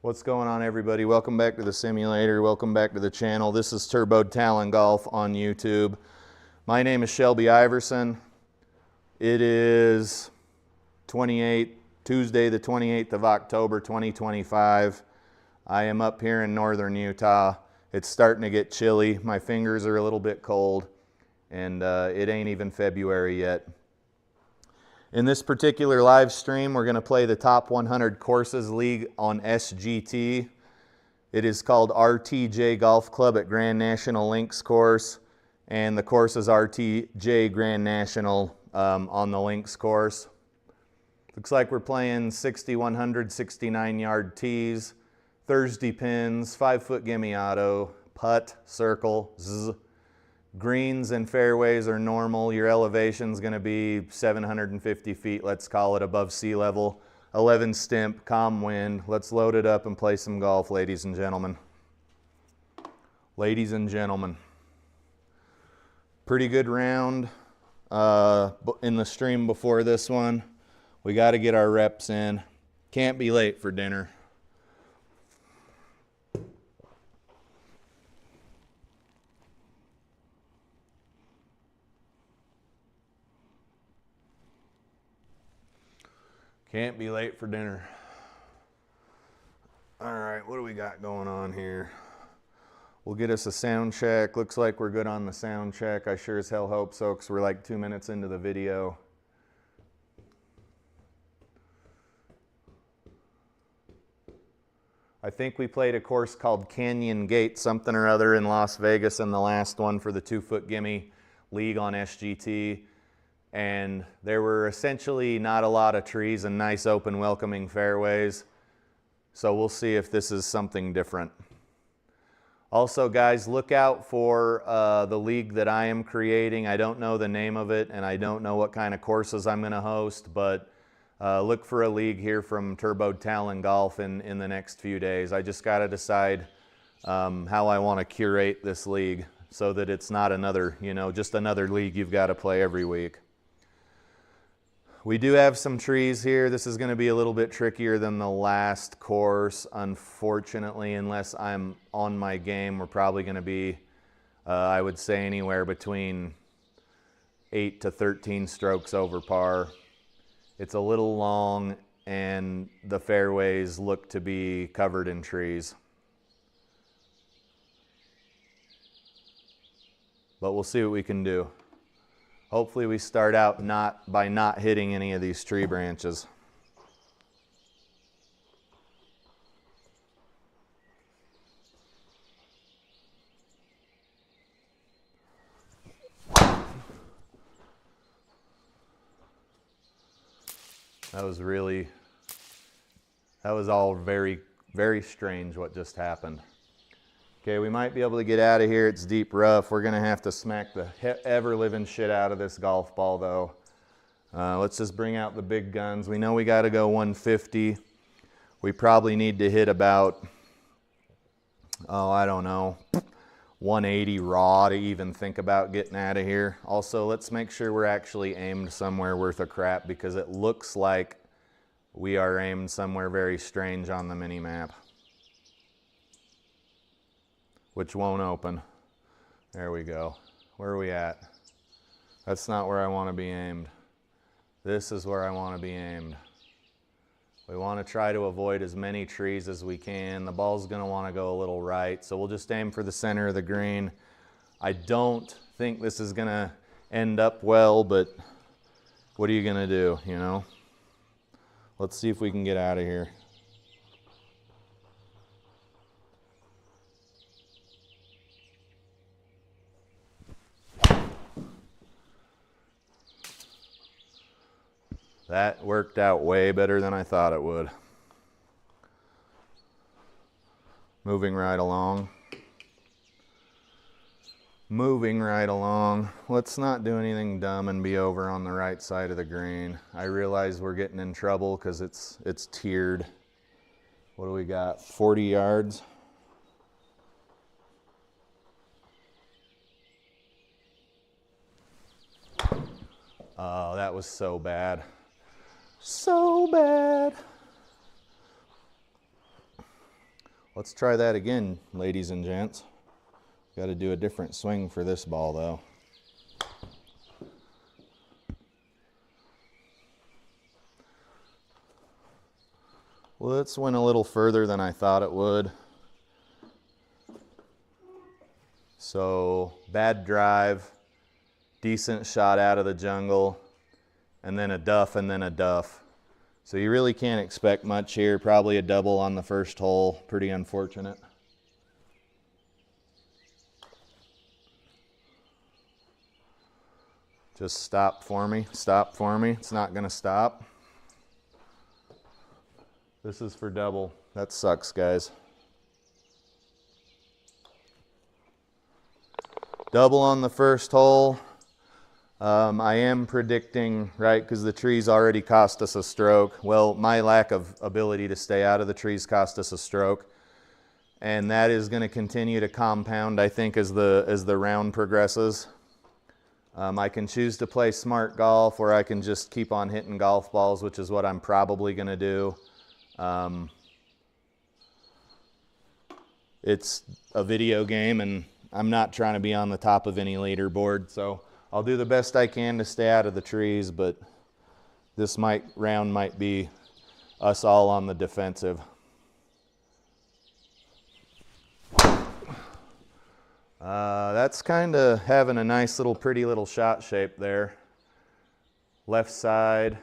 What's going on, everybody? Welcome back to the simulator. Welcome back to the channel. This is Turboed Talon Golf on YouTube. My name is Shelby Iverson. It is Tuesday the 28th of October 2025. I am up here in northern Utah. It's starting to get chilly. My fingers are a little bit cold, and it ain't even February yet. In this particular live stream, we're going to play the Top 100 Courses League on SGT. It is called RTJ Golf Club at Grand National Links course, and the course is RTJ Grand National on the Links course. Looks like we're playing 6,100 69-yard tees, Thursday pins, 5-foot gimme auto, putt, circle, zzz. Greens and fairways are normal. Your elevation's going to be 750 feet, let's call it, above sea level. 11 stimp, calm wind. Let's load it up and play some golf, ladies and gentlemen. Ladies and gentlemen. Pretty good round in the stream before this one. We got to get our reps in. Can't be late for dinner. Can't be late for dinner. All right, what do we got going on here? We'll get us a sound check. Looks like we're good on the sound check. I sure as hell hope so, because we're like 2 minutes into the video. I think we played a course called Canyon Gate something or other in Las Vegas in the last one for the 2-foot gimme league on SGT. And there were essentially not a lot of trees and nice open welcoming fairways. So we'll see if this is something different. Also, guys, look out for the league that I am creating. I don't know the name of it, and I don't know what kind of courses I'm going to host, but look for a league here from Turboed Talon Golf in the next few days. I just got to decide how I want to curate this league so that it's not another, just another league you've got to play every week. We do have some trees here. This is going to be a little bit trickier than the last course, unfortunately, unless I'm on my game. We're probably going to be, I would say, anywhere between 8 to 13 strokes over par. It's a little long, and the fairways look to be covered in trees. But we'll see what we can do. Hopefully we start out by not hitting any of these tree branches. That was all very, very strange what just happened. Okay, we might be able to get out of here. It's deep rough. We're going to have to smack the ever-living shit out of this golf ball, though. Let's just bring out the big guns. We know we got to go 150. We probably need to hit about, I don't know, 180 raw to even think about getting out of here. Also, let's make sure we're actually aimed somewhere worth a crap, because it looks like we are aimed somewhere very strange on the mini-map, which won't open. There we go. Where are we at? That's not where I want to be aimed. This is where I want to be aimed. We want to try to avoid as many trees as we can. The ball's going to want to go a little right, so we'll just aim for the center of the green. I don't think this is going to end up well, but what are you going to do, Let's see if we can get out of here. That worked out way better than I thought it would. Moving right along. Moving right along. Let's not do anything dumb and be over on the right side of the green. I realize we're getting in trouble because it's tiered. What do we got? 40 yards? Oh, that was so bad. So bad. Let's try that again, ladies and gents. Got to do a different swing for this ball though. Well, this went a little further than I thought it would. So, bad drive, decent shot out of the jungle, and then a duff and then a duff. So you really can't expect much here. Probably a double on the first hole. Pretty unfortunate. Just stop for me. Stop for me. It's not going to stop. This is for double. That sucks, guys. Double on the first hole. I am predicting, right, because the trees already cost us a stroke. Well, my lack of ability to stay out of the trees cost us a stroke. And that is going to continue to compound, I think, as the round progresses. I can choose to play smart golf, or I can just keep on hitting golf balls, which is what I'm probably going to do. It's a video game, and I'm not trying to be on the top of any leaderboard, so I'll do the best I can to stay out of the trees, but this round might be us all on the defensive. That's kind of having a nice little pretty little shot shape there. Left side.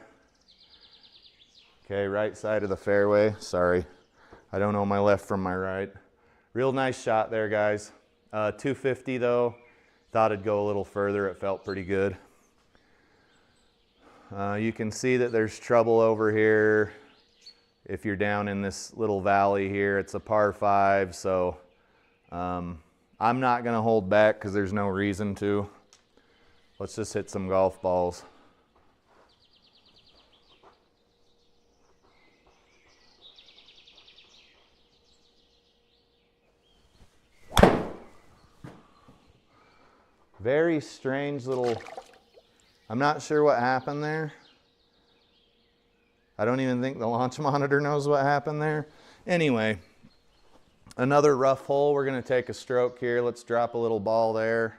Okay, right side of the fairway. Sorry, I don't know my left from my right. Real nice shot there, guys. 250 though. Thought it'd go a little further. It felt pretty good. You can see that there's trouble over here. If you're down in this little valley here, it's a par 5, so I'm not going to hold back because there's no reason to. Let's just hit some golf balls. Very strange little, I'm not sure what happened there. I don't even think the launch monitor knows what happened there. Anyway, another rough hole. We're going to take a stroke here. Let's drop a little ball there.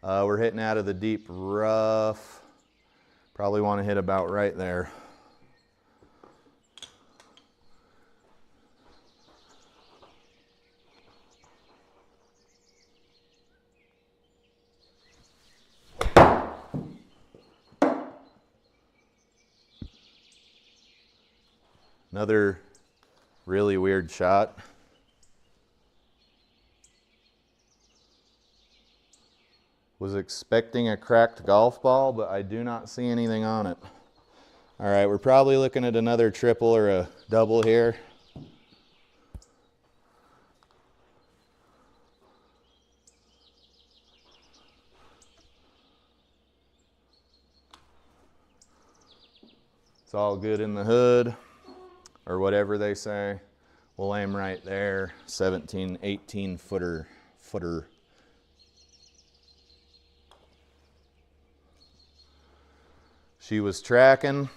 We're hitting out of the deep rough. Probably want to hit about right there. Another really weird shot. Was expecting a cracked golf ball, but I do not see anything on it. All right, we're probably looking at another triple or a double here. It's all good in the hood, or whatever they say. We'll aim right there. 17, 18 footer. She was tracking.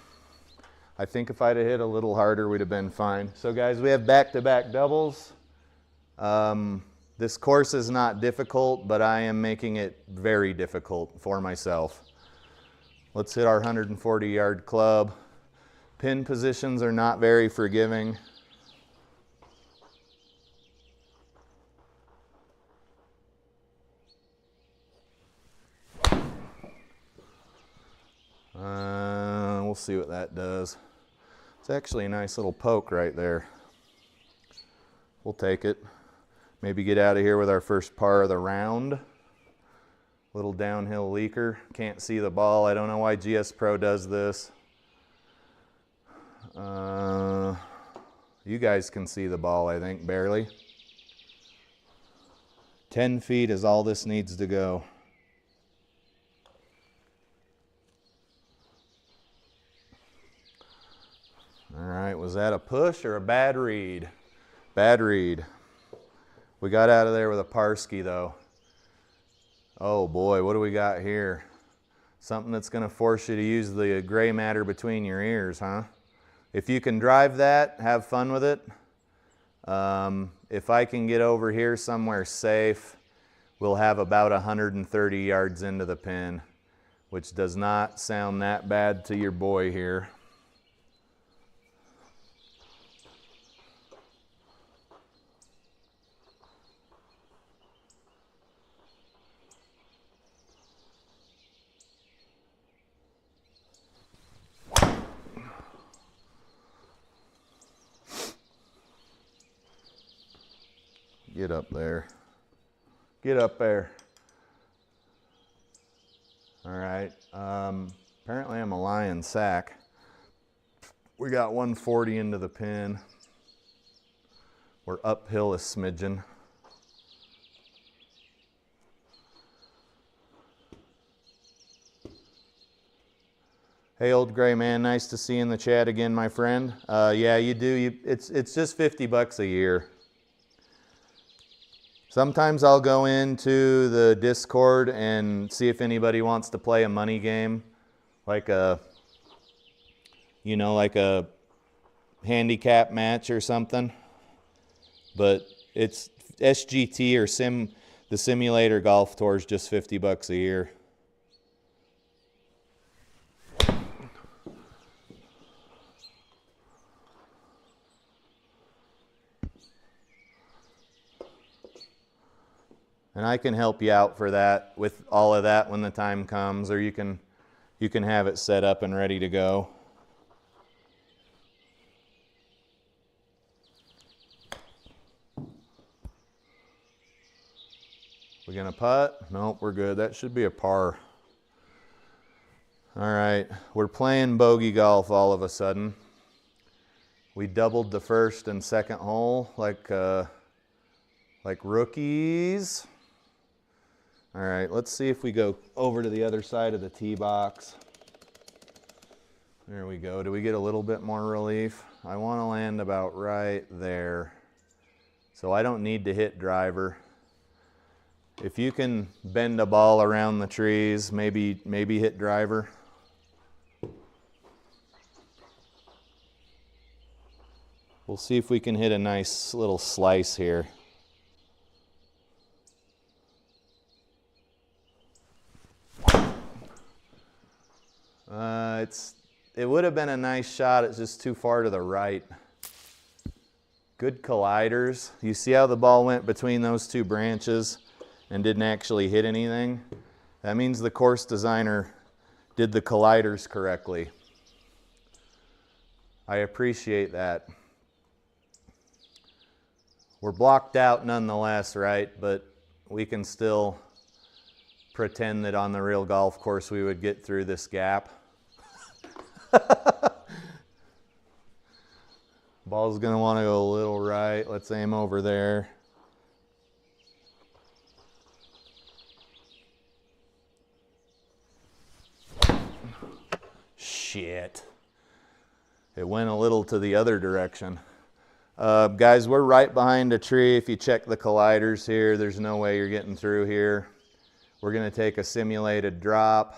I think if I'd have hit a little harder, we'd have been fine. So guys, we have back-to-back doubles. This course is not difficult, but I am making it very difficult for myself. Let's hit our 140-yard club. Pin positions are not very forgiving. We'll see what that does. It's actually a nice little poke right there. We'll take it. Maybe get out of here with our first par of the round. Little downhill leaker. Can't see the ball. I don't know why GS Pro does this. You guys can see the ball, I think, barely. 10 feet is all this needs to go. All right, was that a push or a bad read? Bad read. We got out of there with a Parsky though. Oh boy, what do we got here? Something that's going to force you to use the gray matter between your ears, huh? If you can drive that, have fun with it. If I can get over here somewhere safe, we'll have about 130 yards into the pin, which does not sound that bad to your boy here. Get up there. Get up there. All right. Apparently I'm a lying sack. We got 140 into the pin. We're uphill a smidgen. Hey, old gray man, nice to see you in the chat again, my friend. Yeah, you do. It's just $50 a year. Sometimes I'll go into the Discord and see if anybody wants to play a money game, like a, you know, like a handicap match or something. But it's SGT or the simulator golf tour is just $50 a year. And I can help you out for that, with all of that when the time comes, or you can have it set up and ready to go. We gonna putt? Nope, we're good. That should be a par. All right, we're playing bogey golf all of a sudden. We doubled the first and second hole like rookies. All right, let's see if we go over to the other side of the tee box. There we go. Do we get a little bit more relief? I want to land about right there. So I don't need to hit driver. If you can bend a ball around the trees, maybe hit driver. We'll see if we can hit a nice little slice here. It would have been a nice shot. It's just too far to the right. Good colliders. You see how the ball went between those two branches and didn't actually hit anything? That means the course designer did the colliders correctly. I appreciate that. We're blocked out nonetheless, right? But we can still pretend that on the real golf course we would get through this gap. Ball's gonna want to go a little right. Let's aim over there. Shit. It went a little to the other direction. Guys, we're right behind a tree. If you check the colliders here, there's no way you're getting through here. We're gonna take a simulated drop.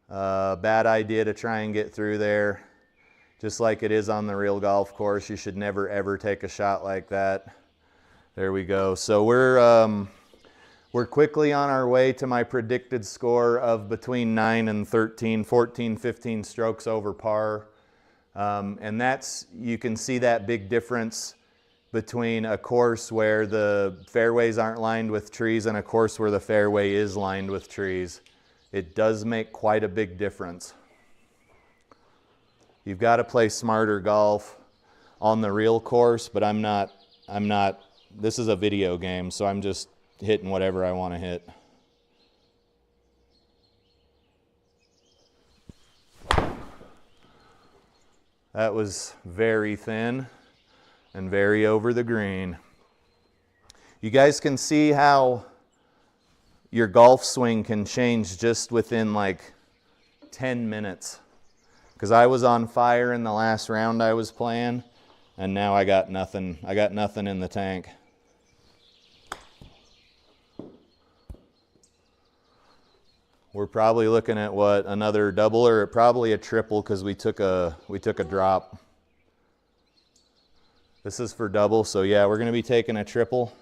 Bad idea to try and get through there. Just like it is on the real golf course, you should never ever take a shot like that. There we go. So we're quickly on our way to my predicted score of between 9 and 13, 14, 15 strokes over par. And that's, you can see that big difference between a course where the fairways aren't lined with trees and a course where the fairway is lined with trees. It does make quite a big difference. You've got to play smarter golf on the real course, but I'm not, this is a video game, so I'm just hitting whatever I want to hit. That was very thin and very over the green. You guys can see how your golf swing can change just within like 10 minutes. Because I was on fire in the last round I was playing, and now I got nothing. I got nothing in the tank. We're probably looking at what, another double or probably a triple because we took a drop. This is for double, so yeah, we're gonna be taking a triple.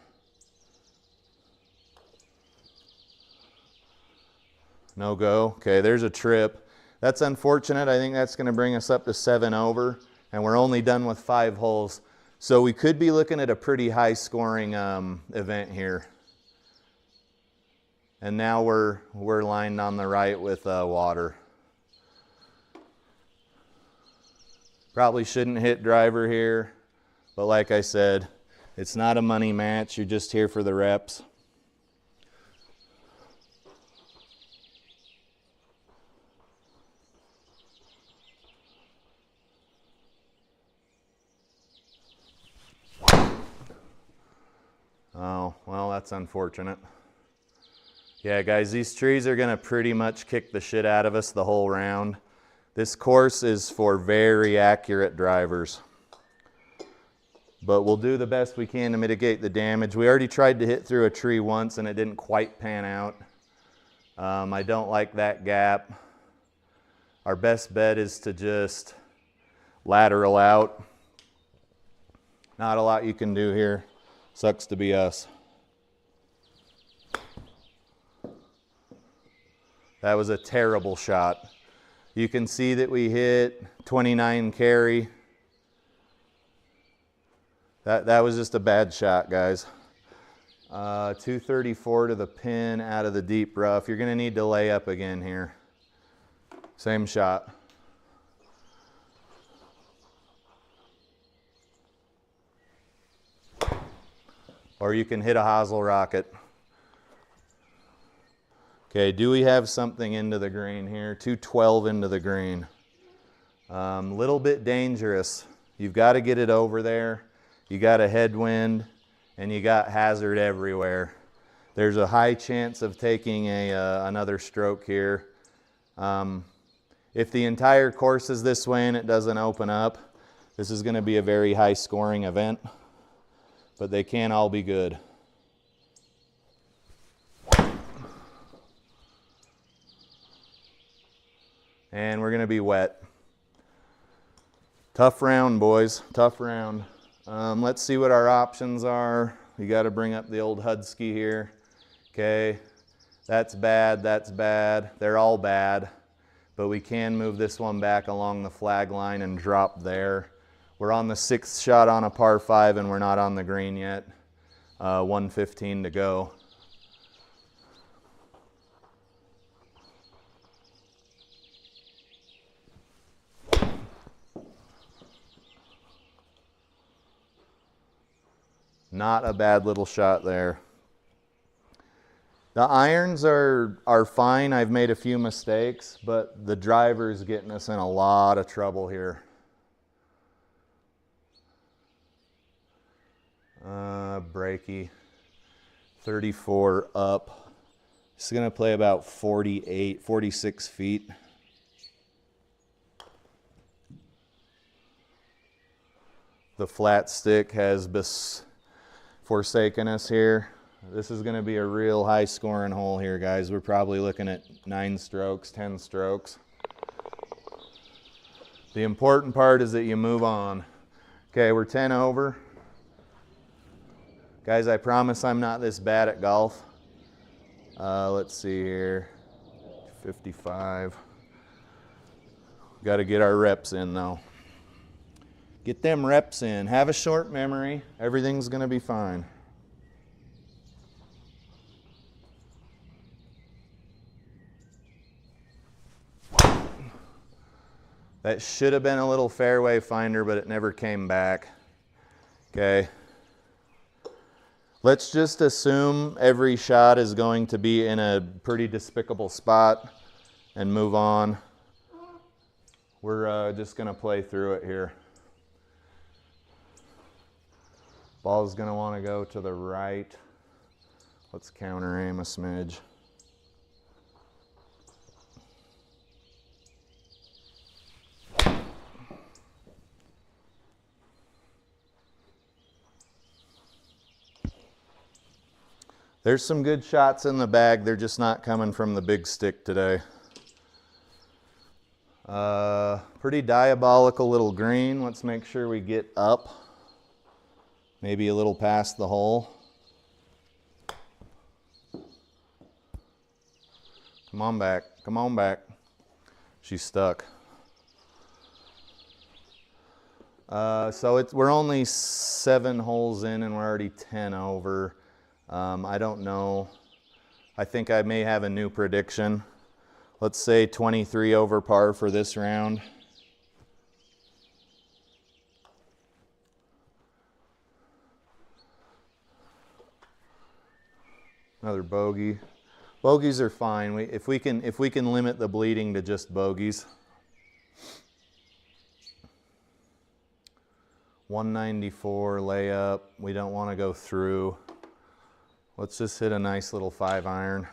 No go. Okay, there's a trip. That's unfortunate. I think that's gonna bring us up to 7 over, and we're only done with 5 holes. So we could be looking at a pretty high scoring event here. And now we're lined on the right with water. Probably shouldn't hit driver here, but like I said, it's not a money match. You're just here for the reps. Oh, well, that's unfortunate. Yeah, guys, these trees are gonna pretty much kick the shit out of us the whole round. This course is for very accurate drivers. But we'll do the best we can to mitigate the damage. We already tried to hit through a tree once and it didn't quite pan out. I don't like that gap. Our best bet is to just lateral out. Not a lot you can do here. Sucks to be us. That was a terrible shot. You can see that we hit 29 carry. That was just a bad shot, guys. 234 to the pin out of the deep rough. You're gonna need to lay up again here. Same shot. Or you can hit a hosel rocket. Okay, do we have something into the green here? 212 into the green. Little bit dangerous. You've got to get it over there. You got a headwind and you got hazard everywhere. There's a high chance of taking another stroke here. If the entire course is this way and it doesn't open up, this is going to be a very high scoring event, but they can't all be good. And we're gonna be wet. Tough round, boys, tough round. Let's see what our options are. You gotta bring up the old Hudski here. Okay, that's bad, that's bad. They're all bad, but we can move this one back along the flag line and drop there. We're on the 6th shot on a par 5 and we're not on the green yet. 115 to go. Not a bad little shot there. The irons are fine. I've made a few mistakes, but the driver is getting us in a lot of trouble here. Breaky. 34 up. This is going to play about 48, 46 feet. The flat stick has forsaken us here. This is going to be a real high scoring hole here, guys. We're probably looking at 9 strokes, 10 strokes. The important part is that you move on. Okay, we're 10 over. Guys, I promise I'm not this bad at golf. Let's see here. 55. Got to get our reps in though. Get them reps in. Have a short memory. Everything's going to be fine. That should have been a little fairway finder, but it never came back. Okay. Let's just assume every shot is going to be in a pretty despicable spot and move on. We're just going to play through it here. Ball's going to want to go to the right. Let's counter aim a smidge. There's some good shots in the bag. They're just not coming from the big stick today. Pretty diabolical little green. Let's make sure we get up. Maybe a little past the hole. Come on back, come on back. She's stuck. So we're only 7 holes in and we're already 10 over. I don't know. I think I may have a new prediction. Let's say 23 over par for this round. Another bogey. Bogeys are fine. If we can limit the bleeding to just bogeys. 194 layup. We don't want to go through. Let's just hit a nice little 5-iron.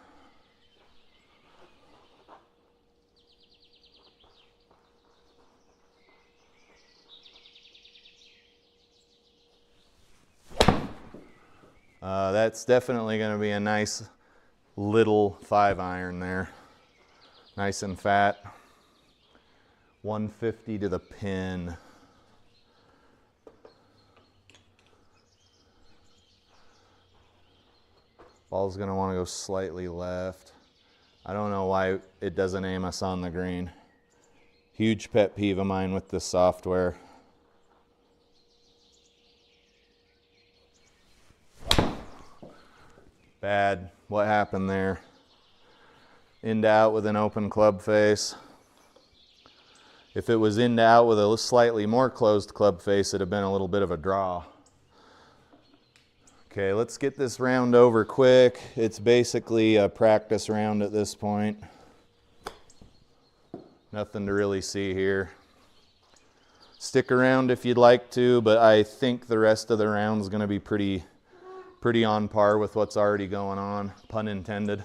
That's definitely going to be a nice little 5-iron there. Nice and fat. 150 to the pin. Ball's going to want to go slightly left. I don't know why it doesn't aim us on the green. Huge pet peeve of mine with this software. Bad. What happened there? In to out with an open club face. If it was in to out with a slightly more closed club face, it'd have been a little bit of a draw. Okay, let's get this round over quick. It's basically a practice round at this point. Nothing to really see here. Stick around if you'd like to, but I think the rest of the round's going to be pretty on par with what's already going on, pun intended.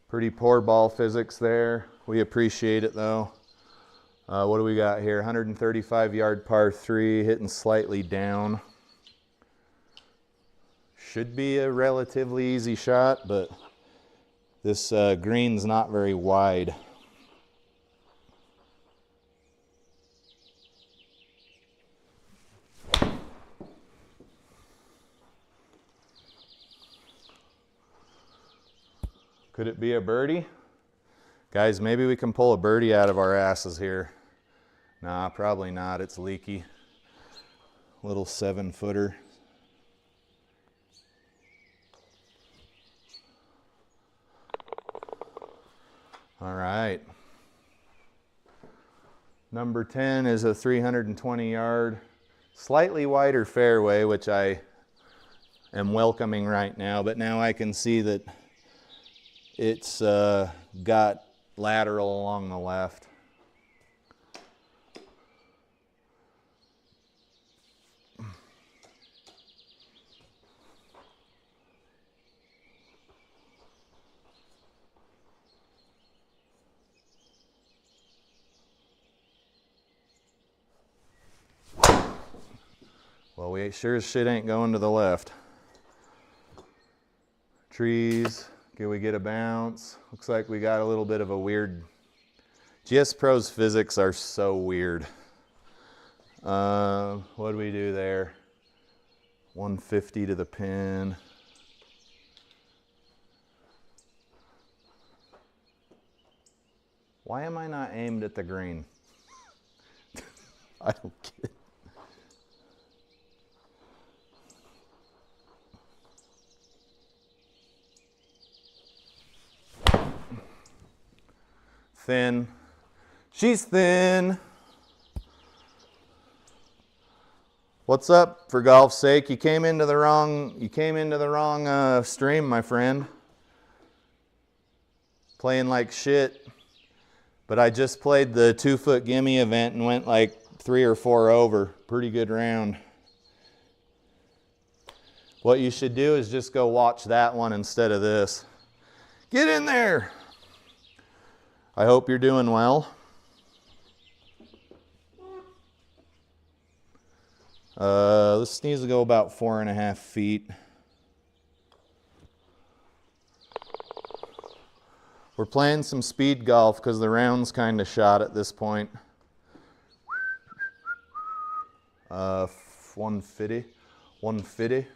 Pretty poor ball physics there. We appreciate it though. What do we got here? 135-yard par 3, hitting slightly down. Should be a relatively easy shot, but this green's not very wide. Could it be a birdie? Guys, maybe we can pull a birdie out of our asses here. Nah, probably not. It's leaky. Little 7-footer. All right. Number 10 is a 320-yard, slightly wider fairway, which I am welcoming right now, but now I can see that it's got lateral along the left. Well, we sure as shit ain't going to the left. Trees. Can we get a bounce? Looks like we got a little bit of a weird... GS Pro's physics are so weird. What do we do there? 150 to the pin. Why am I not aimed at the green? I don't get it. Thin. She's thin. What's up, for golf's sake? You came into the wrong stream, my friend. Playing like shit. But I just played the 2-foot gimme event and went like 3 or 4 over. Pretty good round. What you should do is just go watch that one instead of this. Get in there. I hope you're doing well. This needs to go about 4.5 feet. We're playing some speed golf because the round's kind of shot at this point. 150, 150.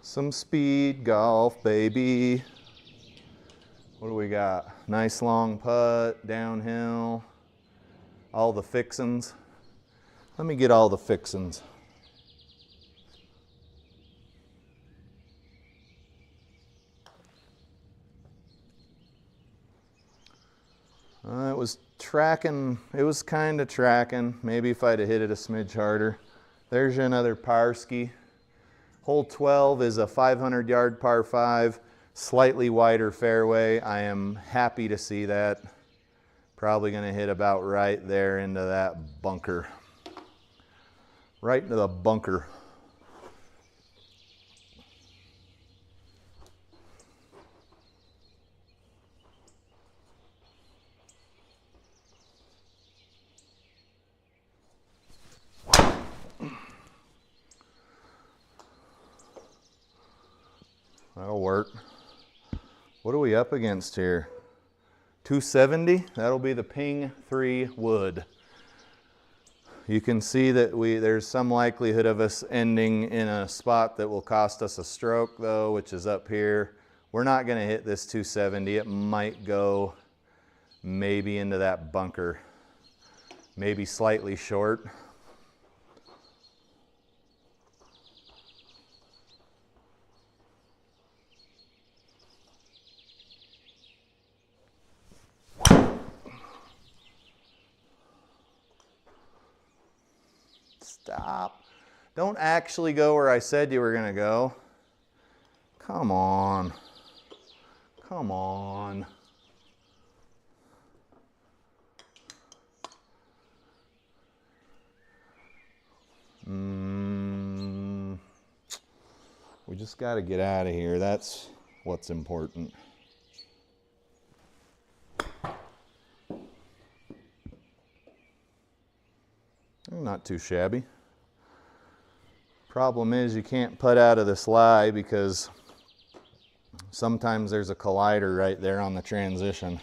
Some speed golf, baby. What do we got? Nice long putt, downhill, all the fixins. Let me get all the fixins. It was tracking, it was kind of tracking. Maybe if I'd have hit it a smidge harder. There's another par ski. Hole 12 is a 500-yard par 5, slightly wider fairway. I am happy to see that. Probably going to hit about right there into that bunker. Right into the bunker. That'll work. What are we up against here? 270? That'll be the ping 3 wood. You can see that there's some likelihood of us ending in a spot that will cost us a stroke though, which is up here. We're not going to hit this 270. It might go maybe into that bunker. Maybe slightly short. Stop. Don't actually go where I said you were going to go. Come on. Come on. We just got to get out of here. That's what's important. Not too shabby. Problem is you can't putt out of this lie because sometimes there's a collider right there on the transition.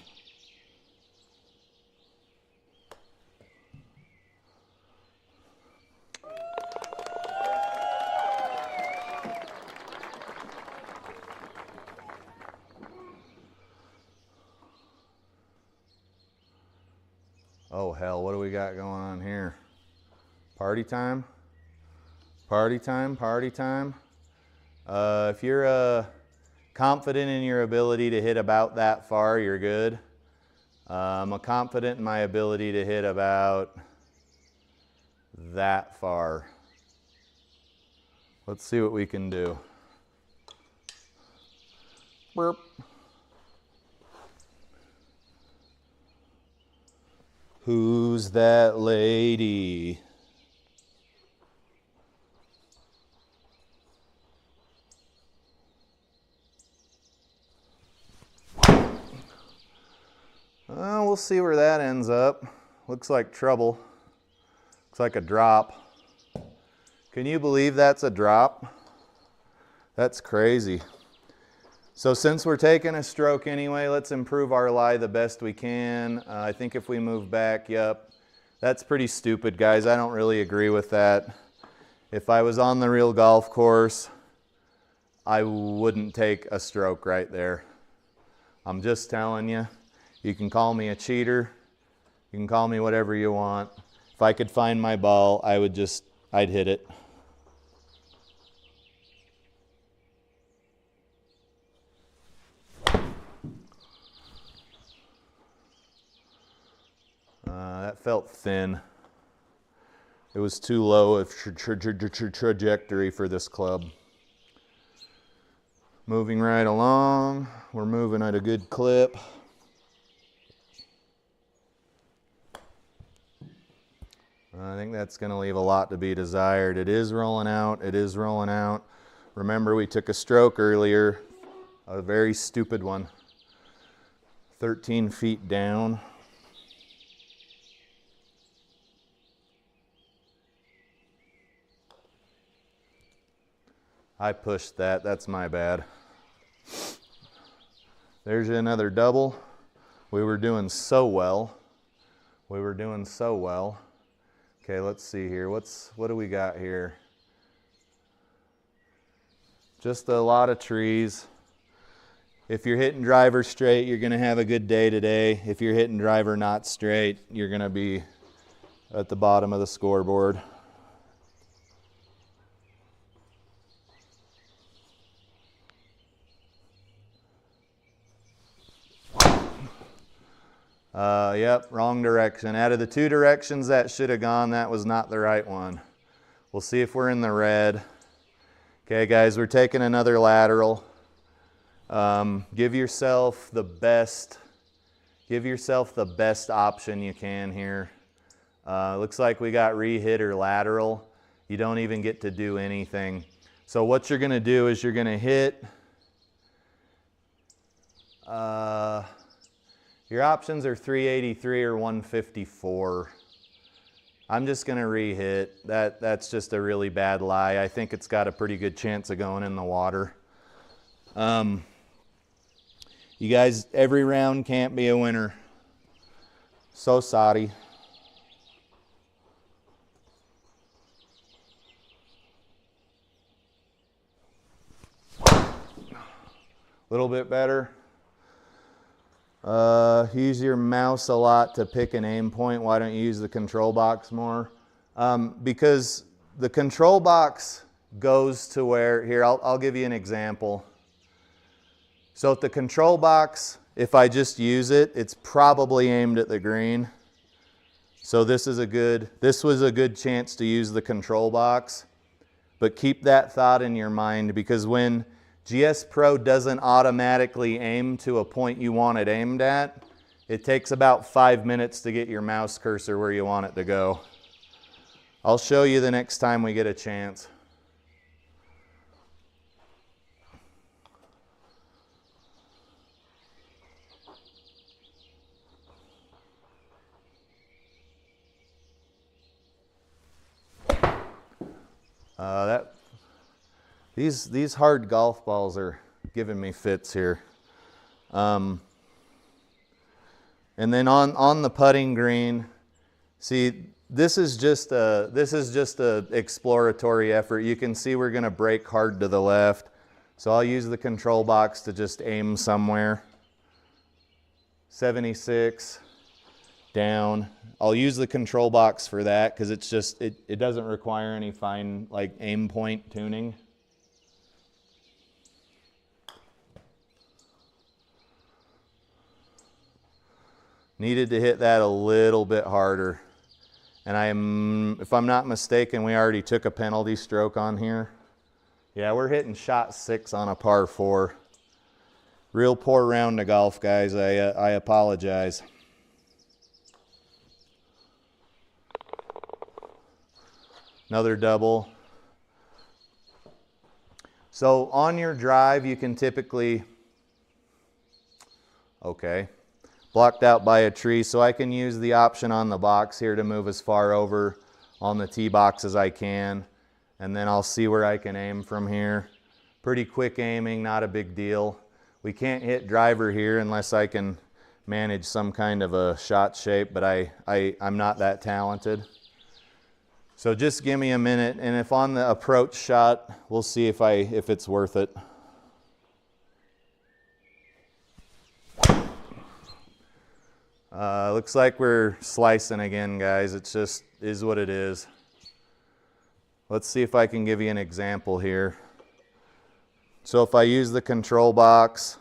Oh hell, what do we got going on here? Party time? Party time, party time. If you're confident in your ability to hit about that far, you're good. I'm confident in my ability to hit about that far. Let's see what we can do. Burp. Who's that lady? We'll see where that ends up. Looks like trouble. Looks like a drop. Can you believe that's a drop? That's crazy. So since we're taking a stroke anyway, let's improve our lie the best we can. I think if we move back, yep. That's pretty stupid, guys. I don't really agree with that. If I was on the real golf course, I wouldn't take a stroke right there. I'm just telling you. You can call me a cheater. You can call me whatever you want. If I could find my ball, I'd hit it. That felt thin. It was too low of trajectory for this club. Moving right along. We're moving at a good clip. I think that's going to leave a lot to be desired. It is rolling out. It is rolling out. Remember, we took a stroke earlier, a very stupid one. 13 feet down. I pushed that, that's my bad. There's another double. We were doing so well. We were doing so well. Okay, let's see here. What do we got here? Just a lot of trees. If you're hitting driver straight, you're gonna have a good day today. If you're hitting driver not straight, you're gonna be at the bottom of the scoreboard. Yep, wrong direction. Out of the 2 directions that should have gone, that was not the right one. We'll see if we're in the red. Okay, guys, we're taking another lateral. Give yourself the best option you can here. Looks like we got re-hit or lateral. You don't even get to do anything. So what you're gonna do is you're gonna hit, your options are 383 or 154. I'm just gonna re-hit. That's just a really bad lie. I think it's got a pretty good chance of going in the water. You guys, every round can't be a winner. So sorry. A little bit better. Use your mouse a lot to pick an aim point. Why don't you use the control box more? Because the control box goes to where, here, I'll give you an example. So at the control box, if I just use it, it's probably aimed at the green. So this was a good chance to use the control box. But keep that thought in your mind, because when SGPRO doesn't automatically aim to a point you want it aimed at, it takes about 5 minutes to get your mouse cursor where you want it to go. I'll show you the next time we get a chance. These hard golf balls are giving me fits here. And then on the putting green, see, this is just a exploratory effort. You can see we're going to break hard to the left. So I'll use the control box to just aim somewhere. 76 down. I'll use the control box for that because it's just it doesn't require any fine like aim point tuning. Needed to hit that a little bit harder. And if I'm not mistaken, we already took a penalty stroke on here. Yeah, we're hitting shot 6 on a par 4. Real poor round of golf, guys. I apologize. Another double. So on your drive, you can typically, okay, blocked out by a tree, so I can use the option on the box here to move as far over on the tee box as I can, and then I'll see where I can aim from here. Pretty quick aiming, not a big deal. We can't hit driver here unless I can manage some kind of a shot shape, but I'm not that talented. So just give me a minute, and if on the approach shot, we'll see if it's worth it. Looks like we're slicing again, guys. It just is what it is. Let's see if I can give you an example here. So if I use the control box,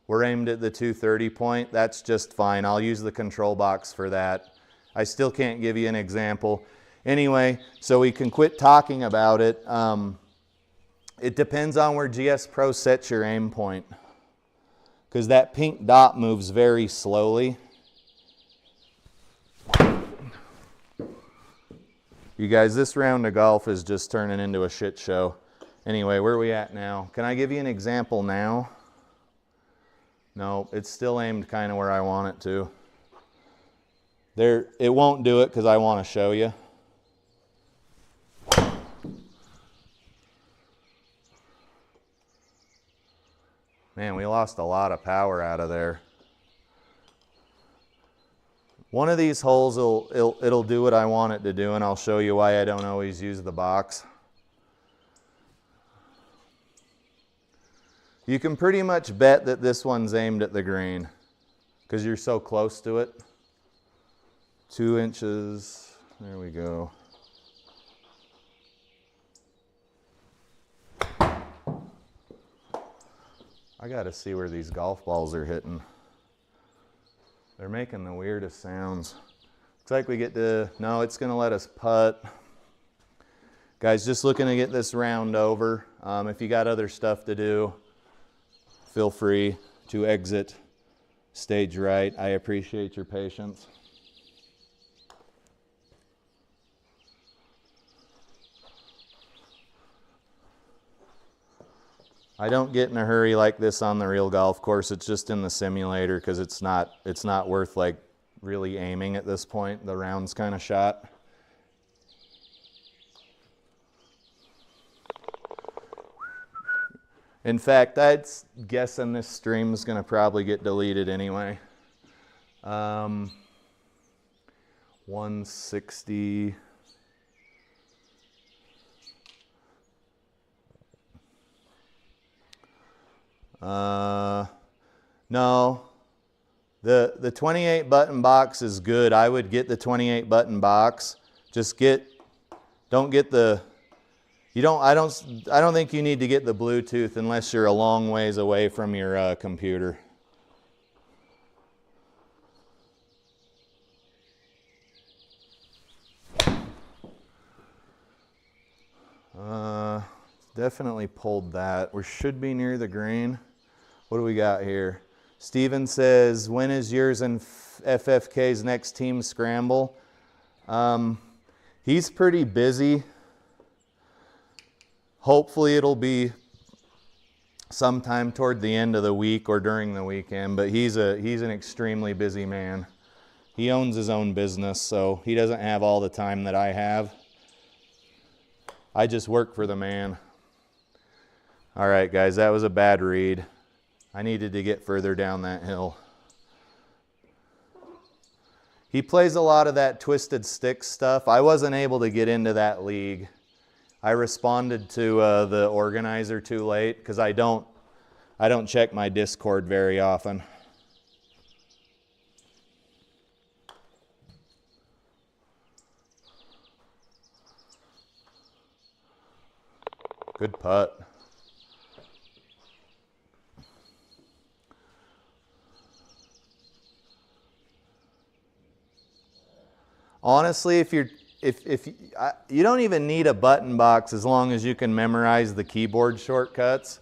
we're aimed at the 230 point. That's just fine. I'll use the control box for that. I still can't give you an example. Anyway, so we can quit talking about it. It depends on where SGPRO sets your aim point, because that pink dot moves very slowly. You guys, this round of golf is just turning into a shit show. Anyway, where are we at now? Can I give you an example now? No, it's still aimed kind of where I want it to. There, it won't do it because I want to show you. Man, we lost a lot of power out of there. One of these holes, it'll do what I want it to do, and I'll show you why I don't always use the box. You can pretty much bet that this one's aimed at the green because you're so close to it. 2 inches, there we go. I gotta see where these golf balls are hitting. They're making the weirdest sounds. Looks like we get to, no, it's gonna let us putt. Guys, just looking to get this round over. If you got other stuff to do, feel free to exit stage right. I appreciate your patience. I don't get in a hurry like this on the real golf course. It's just in the simulator because it's not worth like really aiming at this point. The round's kind of shot. In fact, I'm guessing this stream's gonna probably get deleted anyway. 160. No, the 28 button box is good. I would get the 28 button box. Just don't get the, I don't think you need to get the Bluetooth unless you're a long ways away from your computer. Definitely pulled that. We should be near the green. What do we got here? Steven says, when is yours and FFK's next team scramble? He's pretty busy. Hopefully it'll be sometime toward the end of the week or during the weekend, but he's an extremely busy man. He owns his own business, so he doesn't have all the time that I have. I just work for the man. All right, guys, that was a bad read. I needed to get further down that hill. He plays a lot of that twisted stick stuff. I wasn't able to get into that league. I responded to the organizer too late because I don't check my Discord very often. Good putt. Honestly, you don't even need a button box as long as you can memorize the keyboard shortcuts,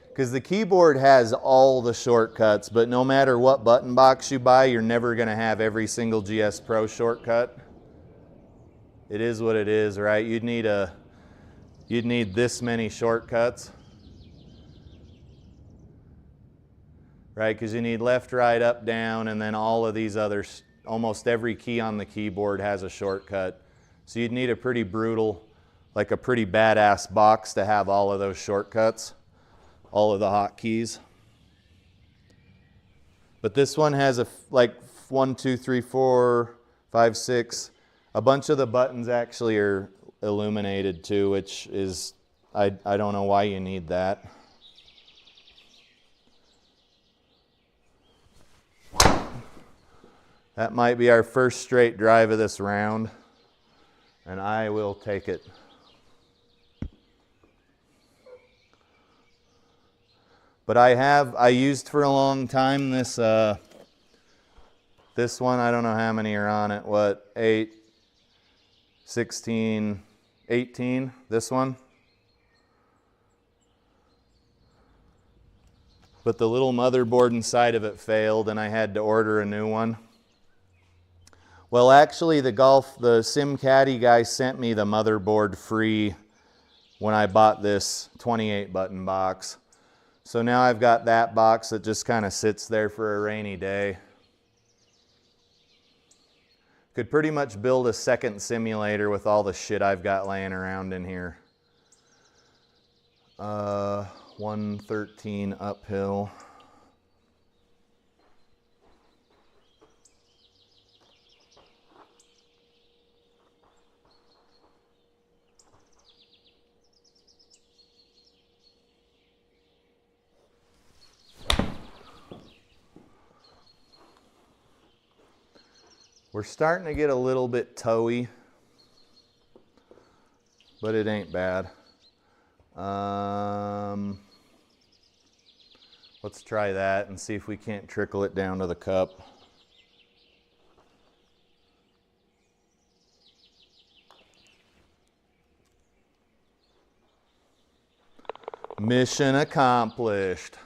because the keyboard has all the shortcuts, but no matter what button box you buy, you're never going to have every single GS Pro shortcut. It is what it is, right? You'd need this many shortcuts, right? Because you need left, right, up, down, and then all of these others. Almost every key on the keyboard has a shortcut. So you'd need a pretty brutal, like a pretty badass box to have all of those shortcuts, all of the hotkeys. But this one has like 1, 2, 3, 4, 5, 6. A bunch of the buttons actually are illuminated too, which is, I don't know why you need that. That might be our first straight drive of this round, and I will take it. But I used for a long time this one, I don't know how many are on it, what, 8, 16, 18, this one. But the little motherboard inside of it failed and I had to order a new one. Well, actually the Sim Caddie guy sent me the motherboard free when I bought this 28 button box. So now I've got that box that just kind of sits there for a rainy day. Could pretty much build a second simulator with all the shit I've got laying around in here. 113 uphill. We're starting to get a little bit towy, but it ain't bad. Let's try that and see if we can't trickle it down to the cup. Mission accomplished.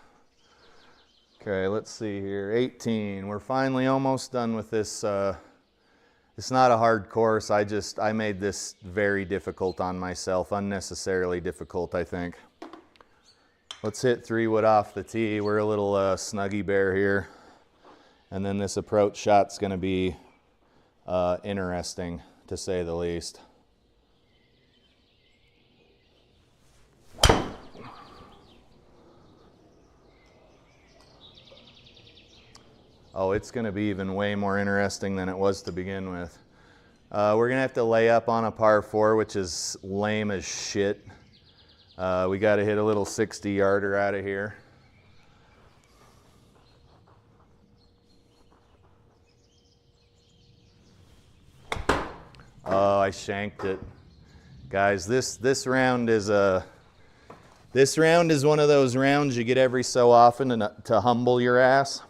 Okay, let's see here. 18. We're finally almost done with this. It's not a hard course. I made this very difficult on myself, unnecessarily difficult, I think. Let's hit 3-wood off the tee. We're a little snuggy bear here. And then this approach shot's going to be interesting, to say the least. Oh, it's going to be even way more interesting than it was to begin with. We're going to have to lay up on a par 4, which is lame as shit. We got to hit a little 60-yarder out of here. Oh, I shanked it. Guys, this round is one of those rounds you get every so often to humble your ass.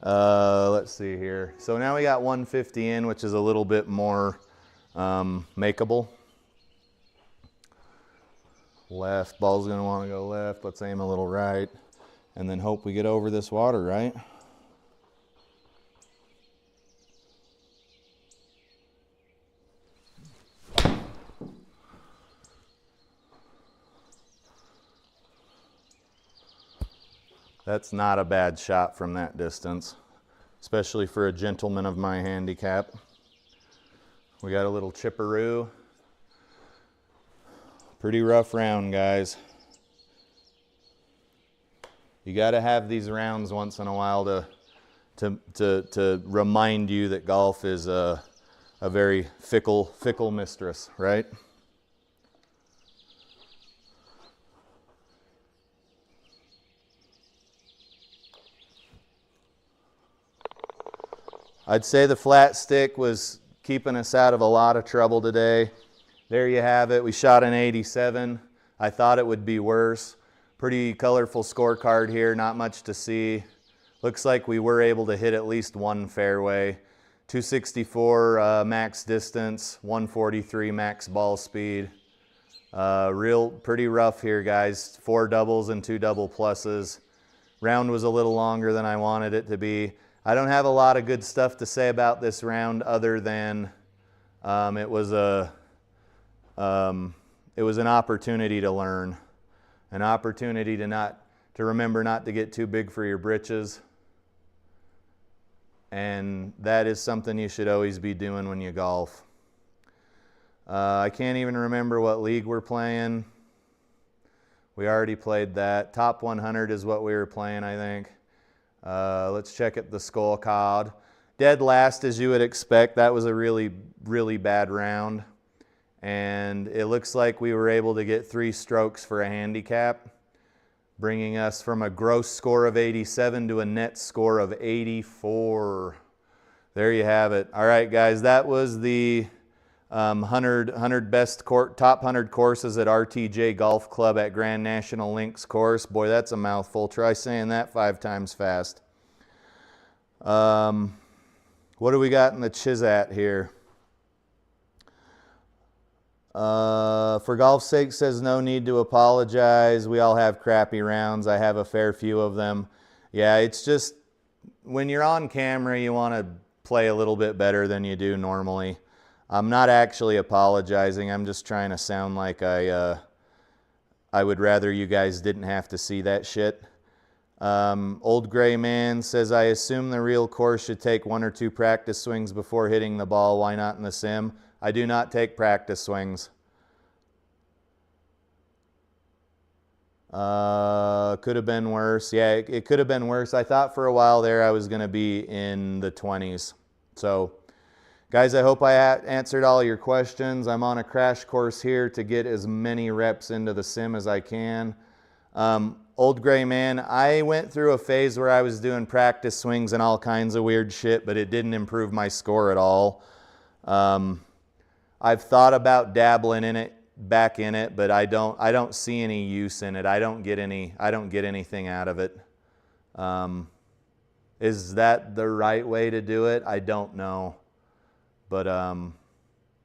Let's see here. So now we got 150 in, which is a little bit more makeable. Left, ball's going to want to go left. Let's aim a little right and then hope we get over this water, right? That's not a bad shot from that distance, especially for a gentleman of my handicap. We got a little chipperoo. Pretty rough round, guys. You got to have these rounds once in a while to remind you that golf is a very fickle mistress, right? I'd say the flat stick was keeping us out of a lot of trouble today. There you have it. We shot an 87. I thought it would be worse. Pretty colorful scorecard here, not much to see. Looks like we were able to hit at least one fairway. 264 max distance, 143 max ball speed. Pretty rough here, guys. 4 doubles and 2 double pluses. Round was a little longer than I wanted it to be. I don't have a lot of good stuff to say about this round other than it was an opportunity to learn, an opportunity to remember not to get too big for your britches, and that is something you should always be doing when you golf. I can't even remember what league we're playing. We already played that. Top 100 is what we were playing, I think. Let's check at the scorecard. Dead last, as you would expect. That was a really, really bad round. And it looks like we were able to get 3 strokes for a handicap, bringing us from a gross score of 87 to a net score of 84. There you have it. All right, guys, that was the 100 best top 100 courses at RTJ Golf Club at Grand National Links course. Boy, that's a mouthful. Try saying that 5 times fast. What do we got in the Chizat here? For golf's sake says no need to apologize. We all have crappy rounds. I have a fair few of them. Yeah, it's just when you're on camera, you want to play a little bit better than you do normally. I'm not actually apologizing. I'm just trying to sound like I would rather you guys didn't have to see that shit. Old Gray Man says, I assume the real course should take 1 or 2 practice swings before hitting the ball. Why not in the sim? I do not take practice swings. Could have been worse. Yeah, it could have been worse. I thought for a while there I was going to be in the 20s. So, guys, I hope I answered all your questions. I'm on a crash course here to get as many reps into the sim as I can. Old Gray Man, I went through a phase where I was doing practice swings and all kinds of weird shit, but it didn't improve my score at all. I've thought about dabbling in it, back in it, but I don't see any use in it. I don't get anything out of it. Is that the right way to do it? I don't know. But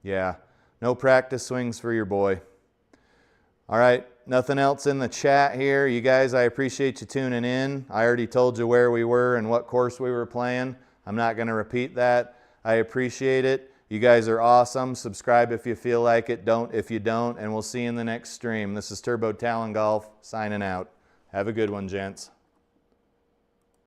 yeah, no practice swings for your boy. All right, nothing else in the chat here. You guys, I appreciate you tuning in. I already told you where we were and what course we were playing. I'm not going to repeat that. I appreciate it. You guys are awesome. Subscribe if you feel like it. Don't if you don't. And we'll see you in the next stream. This is Turbo Talon Golf signing out. Have a good one, gents.